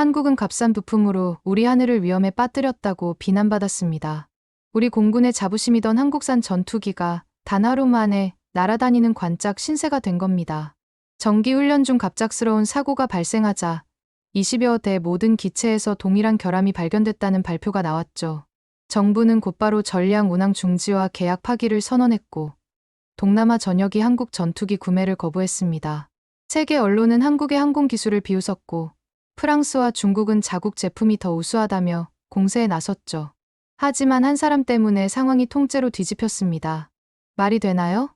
한국은 값싼 부품으로 우리 하늘을 위험에 빠뜨렸다고 비난받았습니다. 우리 공군의 자부심이던 한국산 전투기가 단 하루 만에 날아다니는 관짝 신세가 된 겁니다. 정기훈련 중 갑작스러운 사고가 발생하자 20여 대 모든 기체에서 동일한 결함이 발견됐다는 발표가 나왔죠. 정부는 곧바로 전량 운항 중지와 계약 파기를 선언했고 동남아 전역이 한국 전투기 구매를 거부했습니다. 세계 언론은 한국의 항공 기술을 비웃었고 프랑스와 중국은 자국 제품이 더 우수하다며 공세에 나섰죠. 하지만 한 사람 때문에 상황이 통째로 뒤집혔습니다. 말이 되나요?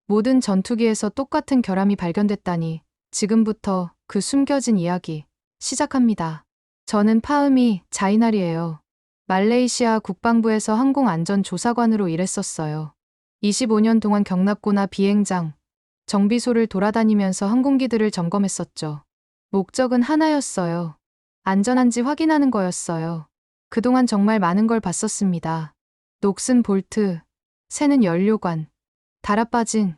모든 전투기에서 똑같은 결함이 발견됐다니 지금부터 그 숨겨진 이야기 시작합니다. 저는 파음이 자이날이에요. 말레이시아 국방부에서 항공안전조사관으로 일했었어요. 25년 동안 경납고나 비행장, 정비소를 돌아다니면서 항공기들을 점검했었죠. 목적은 하나였어요. 안전한지 확인하는 거였어요. 그동안 정말 많은 걸 봤었습니다. 녹슨 볼트, 새는 연료관, 달아빠진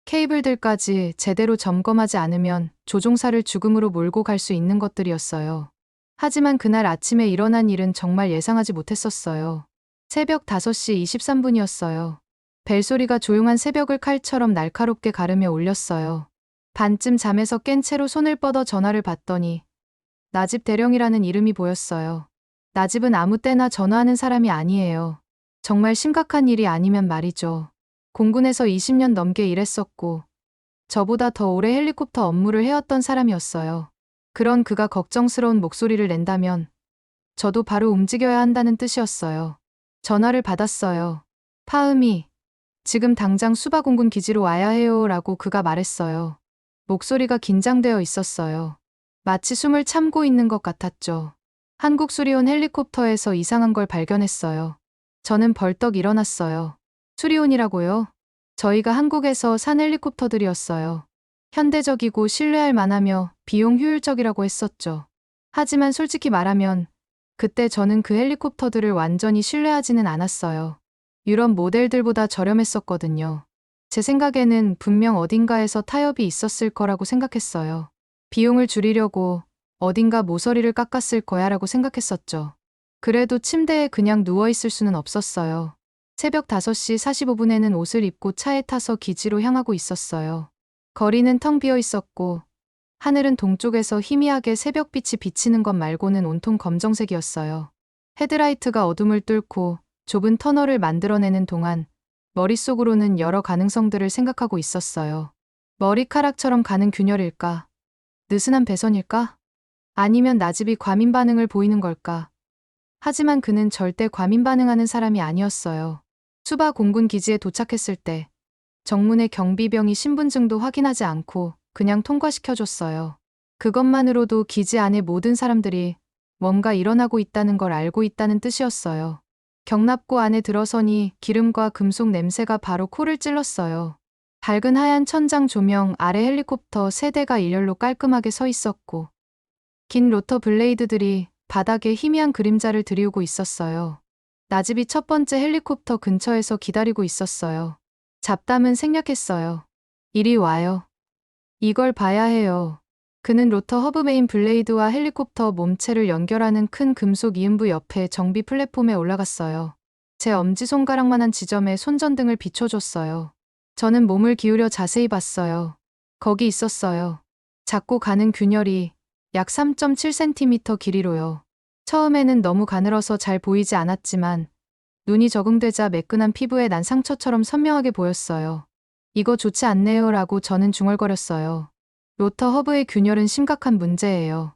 케이블들까지 제대로 점검하지 않으면 조종사를 죽음으로 몰고 갈 수 있는 것들이었어요. 하지만 그날 아침에 일어난 일은 정말 예상하지 못했었어요. 새벽 5시 23분이었어요. 벨소리가 조용한 새벽을 칼처럼 날카롭게 가르며 울렸어요. 반쯤 잠에서 깬 채로 손을 뻗어 전화를 받더니 나집 대령이라는 이름이 보였어요. 나집은 아무 때나 전화하는 사람이 아니에요. 정말 심각한 일이 아니면 말이죠. 공군에서 20년 넘게 일했었고 저보다 더 오래 헬리콥터 업무를 해왔던 사람이었어요. 그런 그가 걱정스러운 목소리를 낸다면 저도 바로 움직여야 한다는 뜻이었어요. 전화를 받았어요. 파음이 지금 당장 수바공군 기지로 와야 해요 라고 그가 말했어요. 목소리가 긴장되어 있었어요. 마치 숨을 참고 있는 것 같았죠. 한국 수리온 헬리콥터에서 이상한 걸 발견했어요. 저는 벌떡 일어났어요. 수리온이라고요? 저희가 한국에서 산 헬리콥터들이었어요. 현대적이고 신뢰할 만하며 비용 효율적이라고 했었죠. 하지만 솔직히 말하면 그때 저는 그 헬리콥터들을 완전히 신뢰하지는 않았어요. 유럽 모델들보다 저렴했었거든요. 제 생각에는 분명 어딘가에서 타협이 있었을 거라고 생각했어요. 비용을 줄이려고 어딘가 모서리를 깎았을 거야 라고 생각했었죠. 그래도 침대에 그냥 누워있을 수는 없었어요. 새벽 5시 45분에는 옷을 입고 차에 타서 기지로 향하고 있었어요. 거리는 텅 비어 있었고 하늘은 동쪽에서 희미하게 새벽빛이 비치는 것 말고는 온통 검정색이었어요. 헤드라이트가 어둠을 뚫고 좁은 터널을 만들어내는 동안 머릿속으로는 여러 가능성들을 생각하고 있었어요. 머리카락처럼 가는 균열일까? 느슨한 배선일까? 아니면 나집이 과민 반응을 보이는 걸까? 하지만 그는 절대 과민 반응하는 사람이 아니었어요. 수바 공군 기지에 도착했을 때 정문의 경비병이 신분증도 확인하지 않고 그냥 통과시켜줬어요. 그것만으로도 기지 안의 모든 사람들이 뭔가 일어나고 있다는 걸 알고 있다는 뜻이었어요. 경납고 안에 들어서니 기름과 금속 냄새가 바로 코를 찔렀어요. 밝은 하얀 천장 조명 아래 헬리콥터 3대가 일렬로 깔끔하게 서 있었고 긴 로터 블레이드들이 바닥에 희미한 그림자를 들이우고 있었어요. 나집이 첫 번째 헬리콥터 근처에서 기다리고 있었어요. 잡담은 생략했어요. 이리 와요. 이걸 봐야 해요. 그는 로터 허브 메인 블레이드와 헬리콥터 몸체를 연결하는 큰 금속 이음부 옆에 정비 플랫폼에 올라갔어요. 제 엄지손가락만한 지점에 손전등을 비춰줬어요. 저는 몸을 기울여 자세히 봤어요. 거기 있었어요. 작고 가는 균열이 약 3.7cm 길이로요. 처음에는 너무 가늘어서 잘 보이지 않았지만 눈이 적응되자 매끈한 피부에 난 상처처럼 선명하게 보였어요. 이거 좋지 않네요 라고 저는 중얼거렸어요. 로터 허브의 균열은 심각한 문제예요.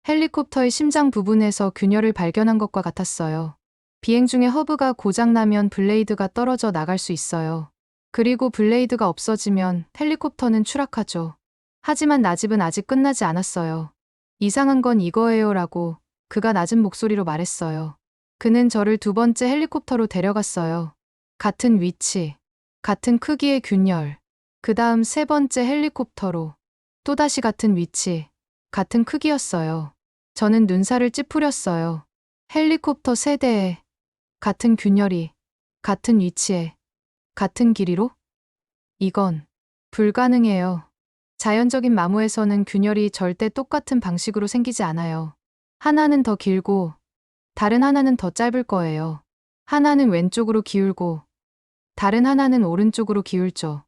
헬리콥터의 심장 부분에서 균열을 발견한 것과 같았어요. 비행 중에 허브가 고장나면 블레이드가 떨어져 나갈 수 있어요. 그리고 블레이드가 없어지면 헬리콥터는 추락하죠. 하지만 나집은 아직 끝나지 않았어요. 이상한 건 이거예요 라고 그가 낮은 목소리로 말했어요. 그는 저를 두 번째 헬리콥터로 데려갔어요. 같은 위치, 같은 크기의 균열. 그 다음 세 번째 헬리콥터로 또다시 같은 위치, 같은 크기였어요. 저는 눈살을 찌푸렸어요. 헬리콥터 3대에 같은 균열이, 같은 위치에, 같은 길이로? 이건 불가능해요. 자연적인 마모에서는 균열이 절대 똑같은 방식으로 생기지 않아요. 하나는 더 길고 다른 하나는 더 짧을 거예요. 하나는 왼쪽으로 기울고 다른 하나는 오른쪽으로 기울죠.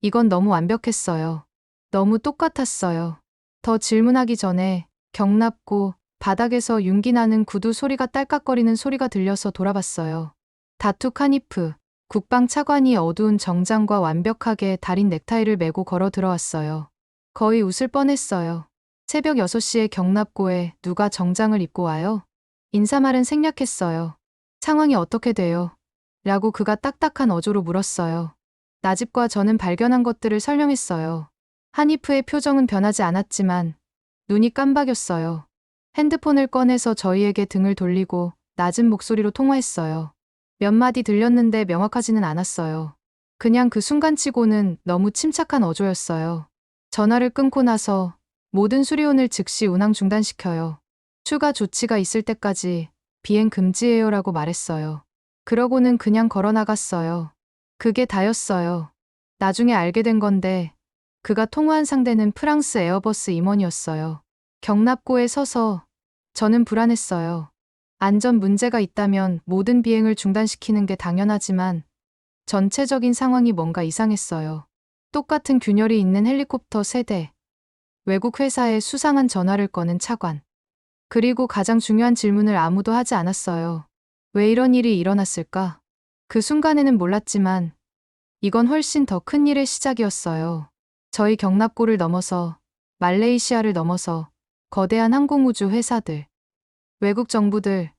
이건 너무 완벽했어요. 너무 똑같았어요. 더 질문하기 전에 경납고 바닥에서 윤기 나는 구두 소리가 딸깍거리는 소리가 들려서 돌아봤어요. 다투 카니프, 국방 차관이 어두운 정장과 완벽하게 다린 넥타이를 메고 걸어 들어왔어요. 거의 웃을 뻔했어요. 새벽 6시에 경납고에 누가 정장을 입고 와요? 인사말은 생략했어요. 상황이 어떻게 돼요? 라고 그가 딱딱한 어조로 물었어요. 나집과 저는 발견한 것들을 설명했어요. 하니프의 표정은 변하지 않았지만 눈이 깜박였어요. 핸드폰을 꺼내서 저희에게 등을 돌리고 낮은 목소리로 통화했어요. 몇 마디 들렸는데 명확하지는 않았어요. 그냥 그 순간치고는 너무 침착한 어조였어요. 전화를 끊고 나서 모든 수리온을 즉시 운항 중단시켜요. 추가 조치가 있을 때까지 비행 금지예요라고 말했어요. 그러고는 그냥 걸어 나갔어요. 그게 다였어요. 나중에 알게 된 건데 그가 통화한 상대는 프랑스 에어버스 임원이었어요. 경납고에 서서 저는 불안했어요. 안전 문제가 있다면 모든 비행을 중단시키는 게 당연하지만 전체적인 상황이 뭔가 이상했어요. 똑같은 균열이 있는 헬리콥터 3대, 외국 회사에 수상한 전화를 거는 차관. 그리고 가장 중요한 질문을 아무도 하지 않았어요. 왜 이런 일이 일어났을까? 그 순간에는 몰랐지만 이건 훨씬 더 큰 일의 시작이었어요. 저희 경납고를 넘어서 말레이시아를 넘어서 거대한 항공우주 회사들, 외국 정부들,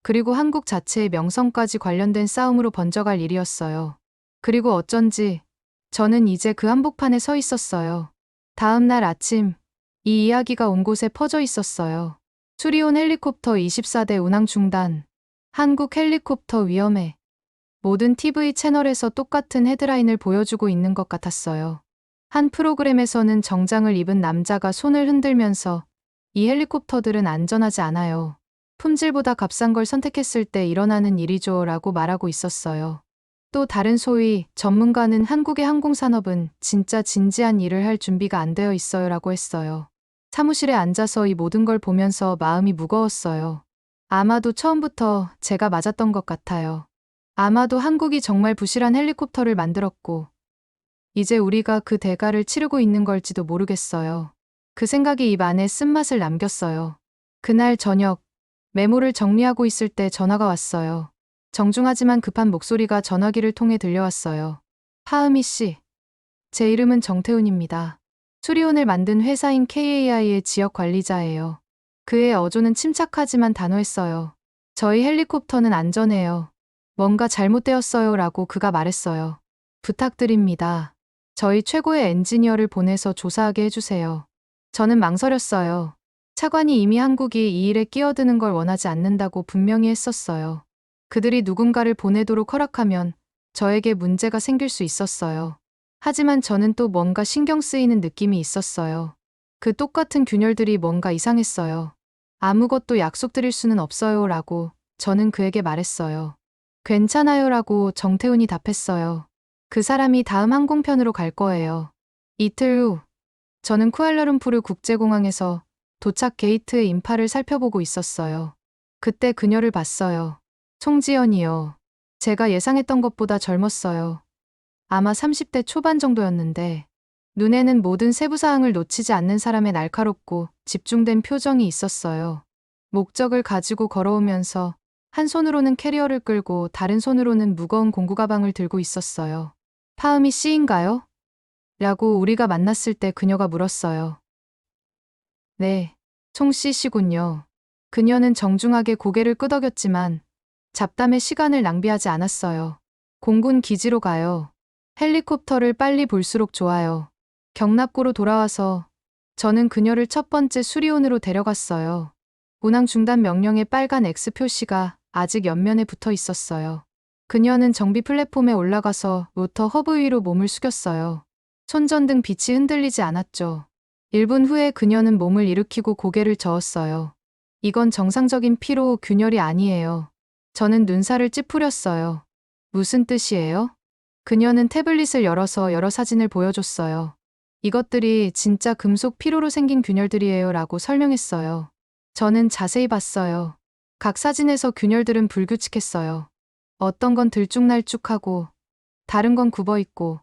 그리고 한국 자체의 명성까지 관련된 싸움으로 번져갈 일이었어요. 그리고 어쩐지 저는 이제 그 한복판에 서 있었어요. 다음 날 아침 이 이야기가 온 곳에 퍼져 있었어요. 수리온 헬리콥터 24대 운항 중단. 한국 헬리콥터 위험해. 모든 TV 채널에서 똑같은 헤드라인을 보여주고 있는 것 같았어요. 한 프로그램에서는 정장을 입은 남자가 손을 흔들면서 이 헬리콥터들은 안전하지 않아요. 품질보다 값싼 걸 선택했을 때 일어나는 일이죠 라고 말하고 있었어요. 또 다른 소위 전문가는 한국의 항공산업은 진짜 진지한 일을 할 준비가 안 되어 있어요 라고 했어요. 사무실에 앉아서 이 모든 걸 보면서 마음이 무거웠어요. 아마도 처음부터 제가 맞았던 것 같아요. 아마도 한국이 정말 부실한 헬리콥터를 만들었고 이제 우리가 그 대가를 치르고 있는 걸지도 모르겠어요. 그 생각이 입 안에 쓴맛을 남겼어요. 그날 저녁 메모를 정리하고 있을 때 전화가 왔어요. 정중하지만 급한 목소리가 전화기를 통해 들려왔어요. 하은미 씨. 제 이름은 정태훈입니다. 수리온을 만든 회사인 KAI의 지역 관리자예요. 그의 어조는 침착하지만 단호했어요. 저희 헬리콥터는 안전해요. 뭔가 잘못되었어요 라고 그가 말했어요. 부탁드립니다. 저희 최고의 엔지니어를 보내서 조사하게 해주세요. 저는 망설였어요. 차관이 이미 한국이 이 일에 끼어드는 걸 원하지 않는다고 분명히 했었어요. 그들이 누군가를 보내도록 허락하면 저에게 문제가 생길 수 있었어요. 하지만 저는 또 뭔가 신경 쓰이는 느낌이 있었어요. 그 똑같은 균열들이 뭔가 이상했어요. 아무것도 약속드릴 수는 없어요 라고 저는 그에게 말했어요. 괜찮아요 라고 정태훈이 답했어요. 그 사람이 다음 항공편으로 갈 거예요. 이틀 후 저는 쿠알라룸푸르 국제공항에서 도착 게이트의 인파를 살펴보고 있었어요. 그때 그녀를 봤어요. 송지연이요. 제가 예상했던 것보다 젊었어요. 아마 30대 초반 정도였는데 눈에는 모든 세부사항을 놓치지 않는 사람의 날카롭고 집중된 표정이 있었어요. 목적을 가지고 걸어오면서 한 손으로는 캐리어를 끌고 다른 손으로는 무거운 공구 가방을 들고 있었어요. 파음이 씨인가요? 라고 우리가 만났을 때 그녀가 물었어요. 네, 송씨 씨군요. 그녀는 정중하게 고개를 끄덕였지만 잡담에 시간을 낭비하지 않았어요. 공군 기지로 가요. 헬리콥터를 빨리 볼수록 좋아요. 경납고로 돌아와서 저는 그녀를 첫 번째 수리온으로 데려갔어요. 운항 중단 명령의 빨간 X 표시가 아직 옆면에 붙어 있었어요. 그녀는 정비 플랫폼에 올라가서 로터 허브 위로 몸을 숙였어요. 손전등 빛이 흔들리지 않았죠. 1분 후에 그녀는 몸을 일으키고 고개를 저었어요. 이건 정상적인 피로 균열이 아니에요. 저는 눈살을 찌푸렸어요. 무슨 뜻이에요? 그녀는 태블릿을 열어서 여러 사진을 보여줬어요. 이것들이 진짜 금속 피로로 생긴 균열들이에요 라고 설명했어요. 저는 자세히 봤어요. 각 사진에서 균열들은 불규칙했어요. 어떤 건 들쭉날쭉하고 다른 건 굽어있고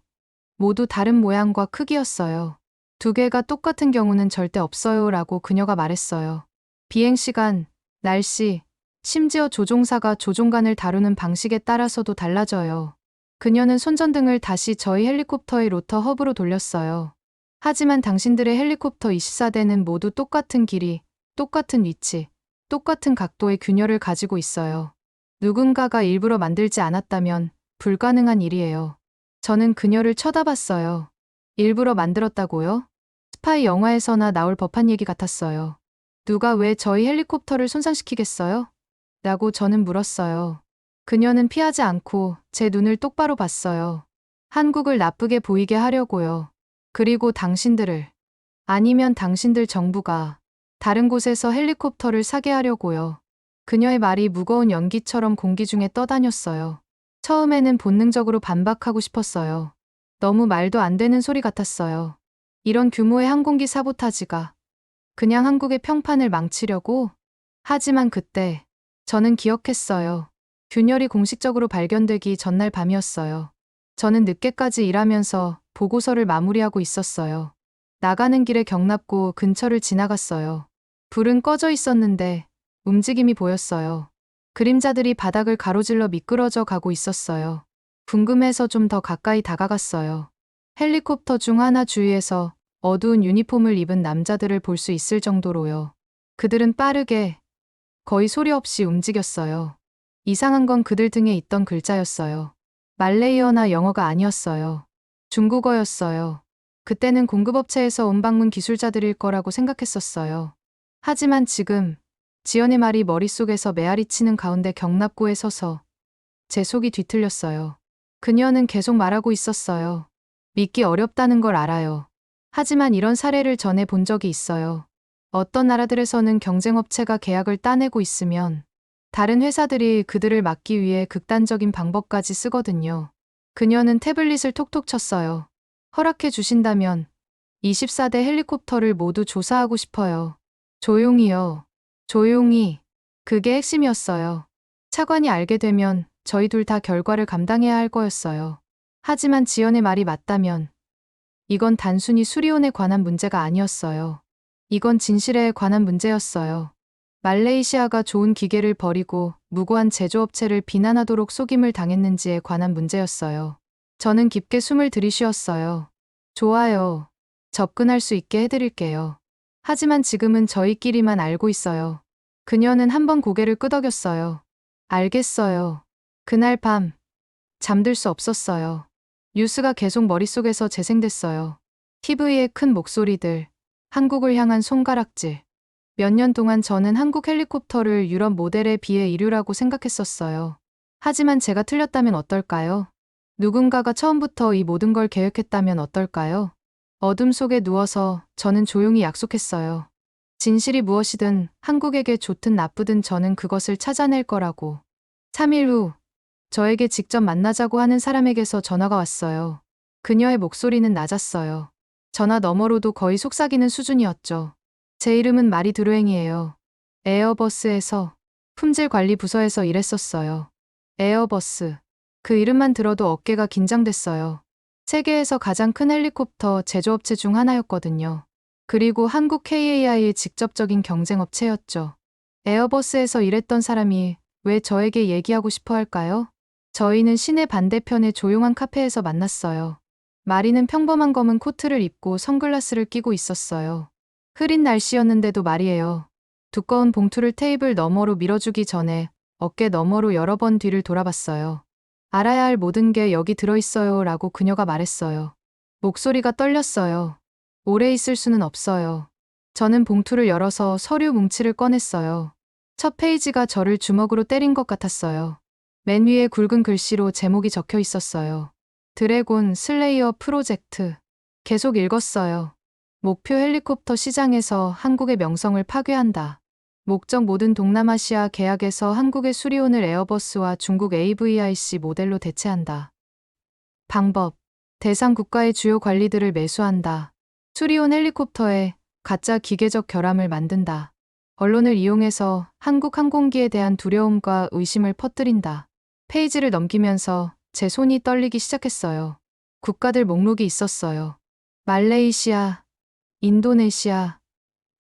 모두 다른 모양과 크기였어요. 두 개가 똑같은 경우는 절대 없어요 라고 그녀가 말했어요. 비행시간, 날씨, 심지어 조종사가 조종관을 다루는 방식에 따라서도 달라져요. 그녀는 손전등을 다시 저희 헬리콥터의 로터 허브로 돌렸어요. 하지만 당신들의 헬리콥터 24대는 모두 똑같은 길이, 똑같은 위치, 똑같은 각도의 균열을 가지고 있어요. 누군가가 일부러 만들지 않았다면 불가능한 일이에요. 저는 그녀를 쳐다봤어요. 일부러 만들었다고요? 스파이 영화에서나 나올 법한 얘기 같았어요. 누가 왜 저희 헬리콥터를 손상시키겠어요? 라고 저는 물었어요. 그녀는 피하지 않고 제 눈을 똑바로 봤어요. 한국을 나쁘게 보이게 하려고요. 그리고 당신들을, 아니면 당신들 정부가 다른 곳에서 헬리콥터를 사게 하려고요. 그녀의 말이 무거운 연기처럼 공기 중에 떠다녔어요. 처음에는 본능적으로 반박하고 싶었어요. 너무 말도 안 되는 소리 같았어요. 이런 규모의 항공기 사보타지가 그냥 한국의 평판을 망치려고? 하지만 그때 저는 기억했어요. 균열이 공식적으로 발견되기 전날 밤이었어요. 저는 늦게까지 일하면서 보고서를 마무리하고 있었어요. 나가는 길에 경납고 근처를 지나갔어요. 불은 꺼져 있었는데 움직임이 보였어요. 그림자들이 바닥을 가로질러 미끄러져 가고 있었어요. 궁금해서 좀 더 가까이 다가갔어요. 헬리콥터 중 하나 주위에서 어두운 유니폼을 입은 남자들을 볼 수 있을 정도로요. 그들은 빠르게, 거의 소리 없이 움직였어요. 이상한 건 그들 등에 있던 글자였어요. 말레이어나 영어가 아니었어요. 중국어였어요. 그때는 공급업체에서 온 방문 기술자들일 거라고 생각했었어요. 하지만 지금 지연의 말이 머릿속에서 메아리 치는 가운데 경납고에 서서 제 속이 뒤틀렸어요. 그녀는 계속 말하고 있었어요. 믿기 어렵다는 걸 알아요. 하지만 이런 사례를 전에 본 적이 있어요. 어떤 나라들에서는 경쟁업체가 계약을 따내고 있으면 다른 회사들이 그들을 막기 위해 극단적인 방법까지 쓰거든요. 그녀는 태블릿을 톡톡 쳤어요. 허락해 주신다면 24대 헬리콥터를 모두 조사하고 싶어요. 조용히요. 조용히. 그게 핵심이었어요. 차관이 알게 되면 저희 둘 다 결과를 감당해야 할 거였어요. 하지만 지연의 말이 맞다면 이건 단순히 수리온에 관한 문제가 아니었어요. 이건 진실에 관한 문제였어요. 말레이시아가 좋은 기계를 버리고 무고한 제조업체를 비난하도록 속임을 당했는지에 관한 문제였어요. 저는 깊게 숨을 들이쉬었어요. 좋아요. 접근할 수 있게 해드릴게요. 하지만 지금은 저희끼리만 알고 있어요. 그녀는 한 번 고개를 끄덕였어요. 알겠어요. 그날 밤, 잠들 수 없었어요. 뉴스가 계속 머릿속에서 재생됐어요. TV의 큰 목소리들, 한국을 향한 손가락질. 몇 년 동안 저는 한국 헬리콥터를 유럽 모델에 비해 이류라고 생각했었어요. 하지만 제가 틀렸다면 어떨까요? 누군가가 처음부터 이 모든 걸 계획했다면 어떨까요? 어둠 속에 누워서 저는 조용히 약속했어요. 진실이 무엇이든 한국에게 좋든 나쁘든 저는 그것을 찾아낼 거라고. 3일 후, 저에게 직접 만나자고 하는 사람에게서 전화가 왔어요. 그녀의 목소리는 낮았어요. 전화 너머로도 거의 속삭이는 수준이었죠. 제 이름은 마리 드로행이에요. 에어버스에서, 품질관리 부서에서 일했었어요. 에어버스. 그 이름만 들어도 어깨가 긴장됐어요. 세계에서 가장 큰 헬리콥터 제조업체 중 하나였거든요. 그리고 한국 KAI의 직접적인 경쟁업체였죠. 에어버스에서 일했던 사람이 왜 저에게 얘기하고 싶어 할까요? 저희는 시내 반대편의 조용한 카페에서 만났어요. 마리는 평범한 검은 코트를 입고 선글라스를 끼고 있었어요. 흐린 날씨였는데도 말이에요. 두꺼운 봉투를 테이블 너머로 밀어주기 전에 어깨 너머로 여러 번 뒤를 돌아봤어요. 알아야 할 모든 게 여기 들어있어요 라고 그녀가 말했어요. 목소리가 떨렸어요. 오래 있을 수는 없어요. 저는 봉투를 열어서 서류 뭉치를 꺼냈어요. 첫 페이지가 저를 주먹으로 때린 것 같았어요. 맨 위에 굵은 글씨로 제목이 적혀 있었어요. 드래곤 슬레이어 프로젝트. 계속 읽었어요. 목표 헬리콥터 시장에서 한국의 명성을 파괴한다. 목적 모든 동남아시아 계약에서 한국의 수리온을 에어버스와 중국 AVIC 모델로 대체한다. 방법. 대상 국가의 주요 관리들을 매수한다. 수리온 헬리콥터에 가짜 기계적 결함을 만든다. 언론을 이용해서 한국 항공기에 대한 두려움과 의심을 퍼뜨린다. 페이지를 넘기면서 제 손이 떨리기 시작했어요. 국가들 목록이 있었어요. 말레이시아, 인도네시아,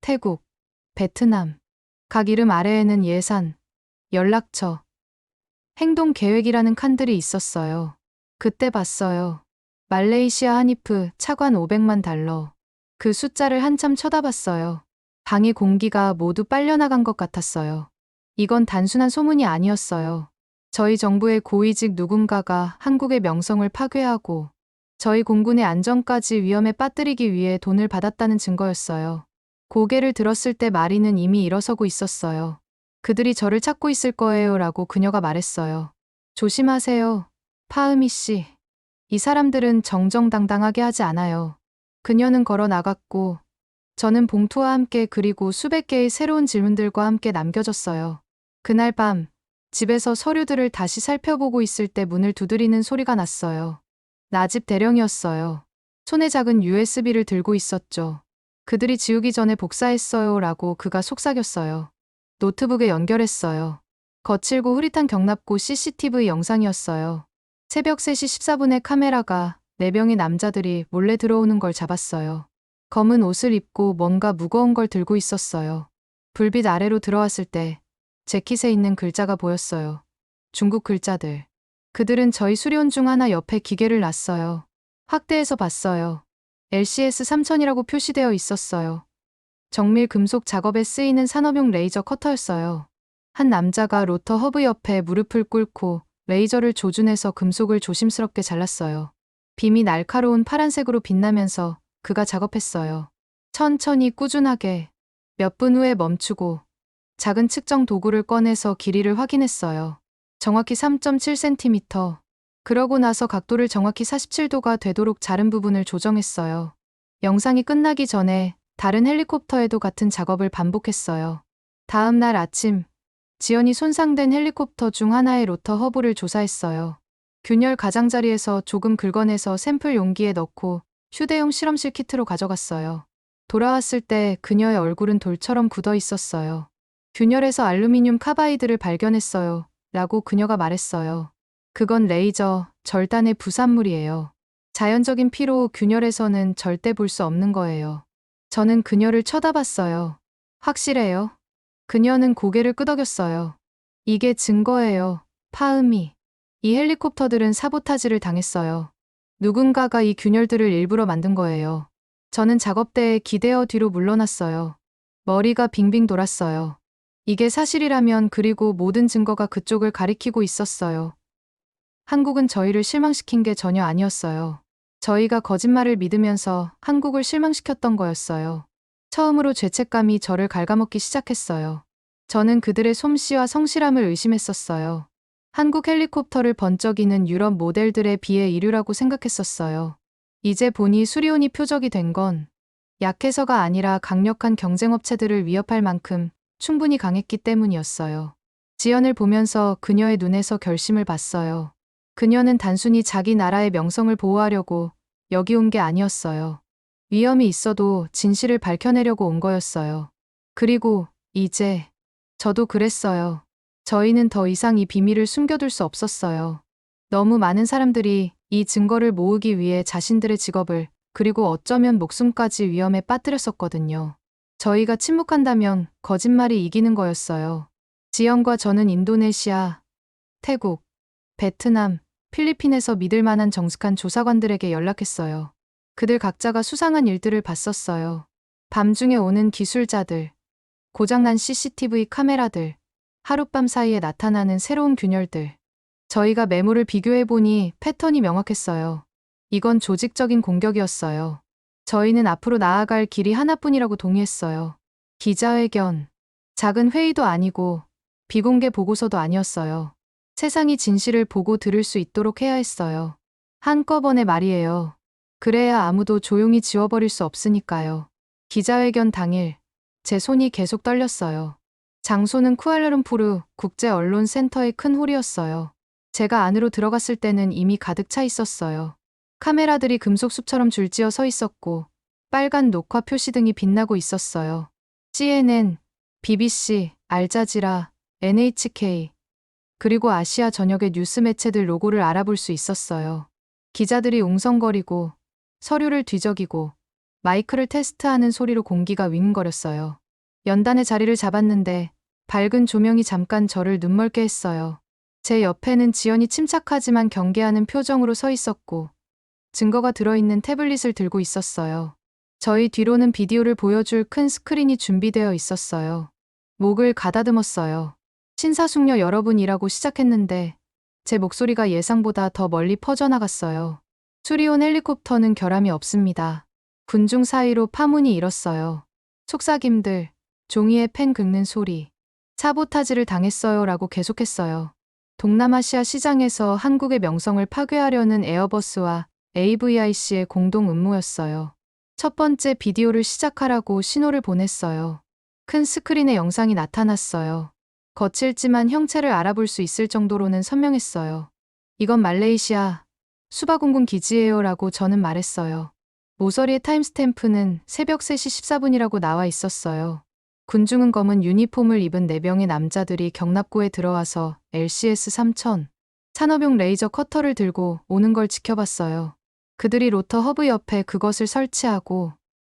태국, 베트남. 각 이름 아래에는 예산, 연락처, 행동 계획이라는 칸들이 있었어요. 그때 봤어요. 말레이시아 하니프 차관 500만 달러. 그 숫자를 한참 쳐다봤어요. 방의 공기가 모두 빨려나간 것 같았어요. 이건 단순한 소문이 아니었어요. 저희 정부의 고위직 누군가가 한국의 명성을 파괴하고 저희 공군의 안전까지 위험에 빠뜨리기 위해 돈을 받았다는 증거였어요. 고개를 들었을 때 마리는 이미 일어서고 있었어요. 그들이 저를 찾고 있을 거예요 라고 그녀가 말했어요. 조심하세요. 파으미 씨. 이 사람들은 정정당당하게 하지 않아요. 그녀는 걸어 나갔고 저는 봉투와 함께 그리고 수백 개의 새로운 질문들과 함께 남겨졌어요. 그날 밤 집에서 서류들을 다시 살펴보고 있을 때 문을 두드리는 소리가 났어요. 나집 대령이었어요. 손에 작은 USB를 들고 있었죠. 그들이 지우기 전에 복사했어요 라고 그가 속삭였어요. 노트북에 연결했어요. 거칠고 흐릿한 경납고 CCTV 영상이었어요. 새벽 3시 14분에 카메라가 4명의 남자들이 몰래 들어오는 걸 잡았어요. 검은 옷을 입고 뭔가 무거운 걸 들고 있었어요. 불빛 아래로 들어왔을 때 재킷에 있는 글자가 보였어요. 중국 글자들. 그들은 저희 수리온 중 하나 옆에 기계를 놨어요. 확대해서 봤어요. LCS 3000이라고 표시되어 있었어요. 정밀 금속 작업에 쓰이는 산업용 레이저 커터였어요. 한 남자가 로터 허브 옆에 무릎을 꿇고 레이저를 조준해서 금속을 조심스럽게 잘랐어요. 빔이 날카로운 파란색으로 빛나면서 그가 작업했어요. 천천히 꾸준하게. 몇 분 후에 멈추고 작은 측정 도구를 꺼내서 길이를 확인했어요. 정확히 3.7cm. 그러고 나서 각도를 정확히 47도가 되도록 자른 부분을 조정했어요. 영상이 끝나기 전에 다른 헬리콥터에도 같은 작업을 반복했어요. 다음 날 아침, 지연이 손상된 헬리콥터 중 하나의 로터 허브를 조사했어요. 균열 가장자리에서 조금 긁어내서 샘플 용기에 넣고 휴대용 실험실 키트로 가져갔어요. 돌아왔을 때 그녀의 얼굴은 돌처럼 굳어 있었어요. 균열에서 알루미늄 카바이드를 발견했어요. 라고 그녀가 말했어요. 그건 레이저, 절단의 부산물이에요. 자연적인 피로 균열에서는 절대 볼 수 없는 거예요. 저는 그녀를 쳐다봤어요. 확실해요? 그녀는 고개를 끄덕였어요. 이게 증거예요. 파음이. 이 헬리콥터들은 사보타지를 당했어요. 누군가가 이 균열들을 일부러 만든 거예요. 저는 작업대에 기대어 뒤로 물러났어요. 머리가 빙빙 돌았어요. 이게 사실이라면 그리고 모든 증거가 그쪽을 가리키고 있었어요. 한국은 저희를 실망시킨 게 전혀 아니었어요. 저희가 거짓말을 믿으면서 한국을 실망시켰던 거였어요. 처음으로 죄책감이 저를 갉아먹기 시작했어요. 저는 그들의 솜씨와 성실함을 의심했었어요. 한국 헬리콥터를 번쩍이는 유럽 모델들에 비해 이류라고 생각했었어요. 이제 보니 수리온이 표적이 된 건 약해서가 아니라 강력한 경쟁업체들을 위협할 만큼 충분히 강했기 때문이었어요. 지연을 보면서 그녀의 눈에서 결심을 봤어요. 그녀는 단순히 자기 나라의 명성을 보호하려고 여기 온 게 아니었어요. 위험이 있어도 진실을 밝혀내려고 온 거였어요. 그리고 이제 저도 그랬어요. 저희는 더 이상 이 비밀을 숨겨둘 수 없었어요. 너무 많은 사람들이 이 증거를 모으기 위해 자신들의 직업을 그리고 어쩌면 목숨까지 위험에 빠뜨렸었거든요. 저희가 침묵한다면 거짓말이 이기는 거였어요. 지연과 저는 인도네시아, 태국, 베트남, 필리핀에서 믿을 만한 정직한 조사관들에게 연락했어요. 그들 각자가 수상한 일들을 봤었어요. 밤중에 오는 기술자들, 고장난 CCTV 카메라들, 하룻밤 사이에 나타나는 새로운 균열들. 저희가 메모를 비교해보니 패턴이 명확했어요. 이건 조직적인 공격이었어요. 저희는 앞으로 나아갈 길이 하나뿐이라고 동의했어요. 기자회견. 작은 회의도 아니고 비공개 보고서도 아니었어요. 세상이 진실을 보고 들을 수 있도록 해야 했어요. 한꺼번에 말이에요. 그래야 아무도 조용히 지워버릴 수 없으니까요. 기자회견 당일, 제 손이 계속 떨렸어요. 장소는 쿠알라룸푸르 국제언론센터의 큰 홀이었어요. 제가 안으로 들어갔을 때는 이미 가득 차 있었어요. 카메라들이 금속 숲처럼 줄지어 서 있었고 빨간 녹화 표시등이 빛나고 있었어요. CNN, BBC, 알자지라, NHK, 그리고 아시아 전역의 뉴스 매체들 로고를 알아볼 수 있었어요. 기자들이 웅성거리고 서류를 뒤적이고 마이크를 테스트하는 소리로 공기가 윙거렸어요. 연단의 자리를 잡았는데 밝은 조명이 잠깐 저를 눈멀게 했어요. 제 옆에는 지연이 침착하지만 경계하는 표정으로 서 있었고 증거가 들어있는 태블릿을 들고 있었어요. 저희 뒤로는 비디오를 보여줄 큰 스크린이 준비되어 있었어요. 목을 가다듬었어요. 신사숙녀 여러분이라고 시작했는데 제 목소리가 예상보다 더 멀리 퍼져나갔어요. 수리온 헬리콥터는 결함이 없습니다. 군중 사이로 파문이 일었어요. 속삭임들, 종이에 펜 긁는 소리. 사보타지를 당했어요 라고 계속했어요. 동남아시아 시장에서 한국의 명성을 파괴하려는 에어버스와 AVIC의 공동 음모였어요. 첫 번째 비디오를 시작하라고 신호를 보냈어요. 큰 스크린에 영상이 나타났어요. 거칠지만 형체를 알아볼 수 있을 정도로는 선명했어요. 이건 말레이시아 수바공군 기지예요 라고 저는 말했어요. 모서리의 타임스탬프는 새벽 3시 14분이라고 나와 있었어요. 군중은 검은 유니폼을 입은 4명의 남자들이 경납고에 들어와서 LCS-3000 산업용 레이저 커터를 들고 오는 걸 지켜봤어요. 그들이 로터 허브 옆에 그것을 설치하고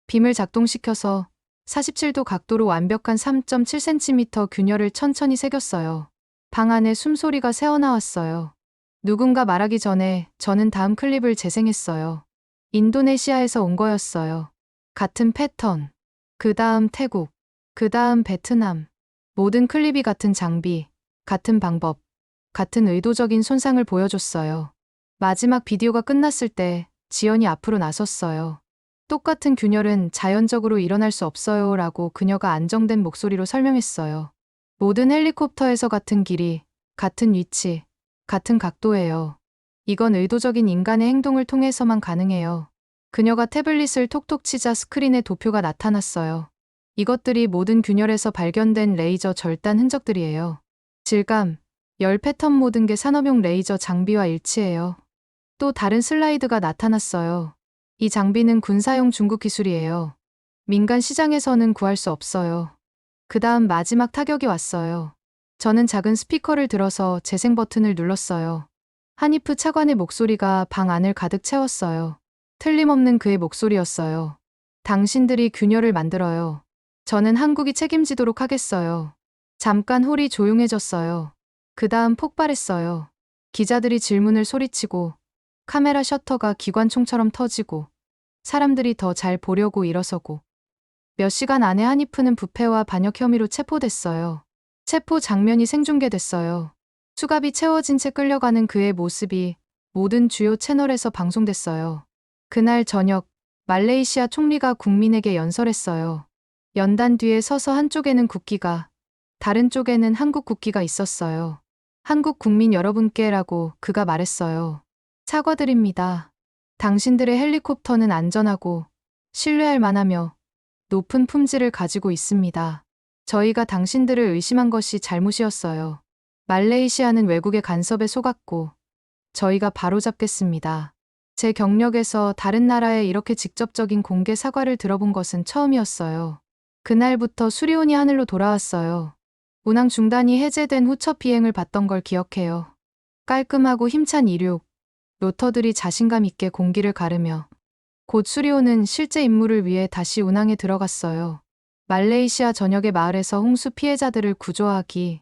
빔을 작동시켜서 47도 각도로 완벽한 3.7cm 균열을 천천히 새겼어요. 방 안에 숨소리가 새어나왔어요. 누군가 말하기 전에 저는 다음 클립을 재생했어요. 인도네시아에서 온 거였어요. 같은 패턴. 그 다음 태국. 그 다음 베트남. 모든 클립이 같은 장비, 같은 방법, 같은 의도적인 손상을 보여줬어요. 마지막 비디오가 끝났을 때 지연이 앞으로 나섰어요. 똑같은 균열은 자연적으로 일어날 수 없어요 라고 그녀가 안정된 목소리로 설명했어요. 모든 헬리콥터에서 같은 길이, 같은 위치, 같은 각도예요. 이건 의도적인 인간의 행동을 통해서만 가능해요. 그녀가 태블릿을 톡톡 치자 스크린에 도표가 나타났어요. 이것들이 모든 균열에서 발견된 레이저 절단 흔적들이에요. 질감, 열 패턴 모든 게 산업용 레이저 장비와 일치해요. 또 다른 슬라이드가 나타났어요. 이 장비는 군사용 중국 기술이에요. 민간 시장에서는 구할 수 없어요. 그 다음 마지막 타격이 왔어요. 저는 작은 스피커를 들어서 재생 버튼을 눌렀어요. 하니프 차관의 목소리가 방 안을 가득 채웠어요. 틀림없는 그의 목소리였어요. 당신들이 균열을 만들어요. 저는 한국이 책임지도록 하겠어요. 잠깐 홀이 조용해졌어요. 그 다음 폭발했어요. 기자들이 질문을 소리치고 카메라 셔터가 기관총처럼 터지고 사람들이 더 잘 보려고 일어서고 몇 시간 안에 하니프는 부패와 반역 혐의로 체포됐어요. 체포 장면이 생중계됐어요. 수갑이 채워진 채 끌려가는 그의 모습이 모든 주요 채널에서 방송됐어요. 그날 저녁 말레이시아 총리가 국민에게 연설했어요. 연단 뒤에 서서 한쪽에는 국기가, 다른 쪽에는 한국 국기가 있었어요. 한국 국민 여러분께라고 그가 말했어요. 사과드립니다. 당신들의 헬리콥터는 안전하고 신뢰할 만하며 높은 품질을 가지고 있습니다. 저희가 당신들을 의심한 것이 잘못이었어요. 말레이시아는 외국의 간섭에 속았고 저희가 바로잡겠습니다. 제 경력에서 다른 나라에 이렇게 직접적인 공개 사과를 들어본 것은 처음이었어요. 그날부터 수리온이 하늘로 돌아왔어요. 운항 중단이 해제된 후 첫 비행을 봤던 걸 기억해요. 깔끔하고 힘찬 이륙, 로터들이 자신감 있게 공기를 가르며 곧 수리온은 실제 임무를 위해 다시 운항에 들어갔어요. 말레이시아 전역의 마을에서 홍수 피해자들을 구조하기,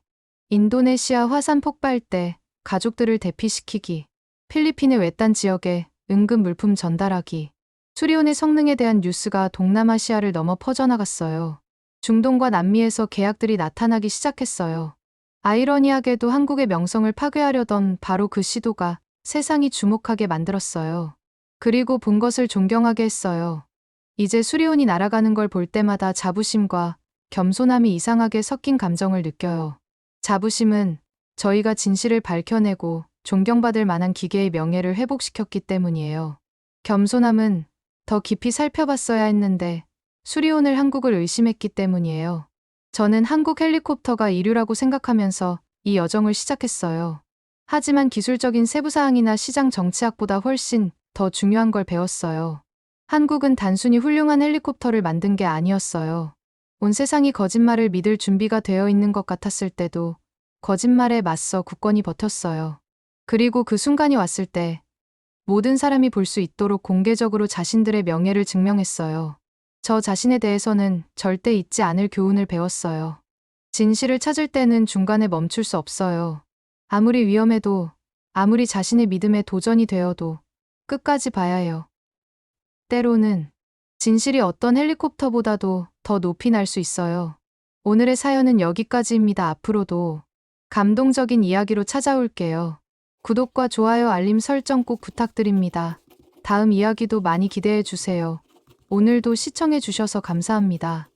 인도네시아 화산 폭발 때 가족들을 대피시키기, 필리핀의 외딴 지역에 응급 물품 전달하기, 수리온의 성능에 대한 뉴스가 동남아시아를 넘어 퍼져나갔어요. 중동과 남미에서 계약들이 나타나기 시작했어요. 아이러니하게도 한국의 명성을 파괴하려던 바로 그 시도가 세상이 주목하게 만들었어요. 그리고 본 것을 존경하게 했어요. 이제 수리온이 날아가는 걸 볼 때마다 자부심과 겸손함이 이상하게 섞인 감정을 느껴요. 자부심은 저희가 진실을 밝혀내고 존경받을 만한 기계의 명예를 회복시켰기 때문이에요. 겸손함은 더 깊이 살펴봤어야 했는데 수리온을 한국을 의심했기 때문이에요. 저는 한국 헬리콥터가 이류라고 생각하면서 이 여정을 시작했어요. 하지만 기술적인 세부사항이나 시장 정치학보다 훨씬 더 중요한 걸 배웠어요. 한국은 단순히 훌륭한 헬리콥터를 만든 게 아니었어요. 온 세상이 거짓말을 믿을 준비가 되어 있는 것 같았을 때도 거짓말에 맞서 굳건히 버텼어요. 그리고 그 순간이 왔을 때 모든 사람이 볼 수 있도록 공개적으로 자신들의 명예를 증명했어요. 저 자신에 대해서는 절대 잊지 않을 교훈을 배웠어요. 진실을 찾을 때는 중간에 멈출 수 없어요. 아무리 위험해도, 아무리 자신의 믿음에 도전이 되어도 끝까지 봐야 해요. 때로는 진실이 어떤 헬리콥터보다도 더 높이 날 수 있어요. 오늘의 사연은 여기까지입니다. 앞으로도 감동적인 이야기로 찾아올게요. 구독과 좋아요, 알림 설정 꼭 부탁드립니다. 다음 이야기도 많이 기대해 주세요. 오늘도 시청해 주셔서 감사합니다.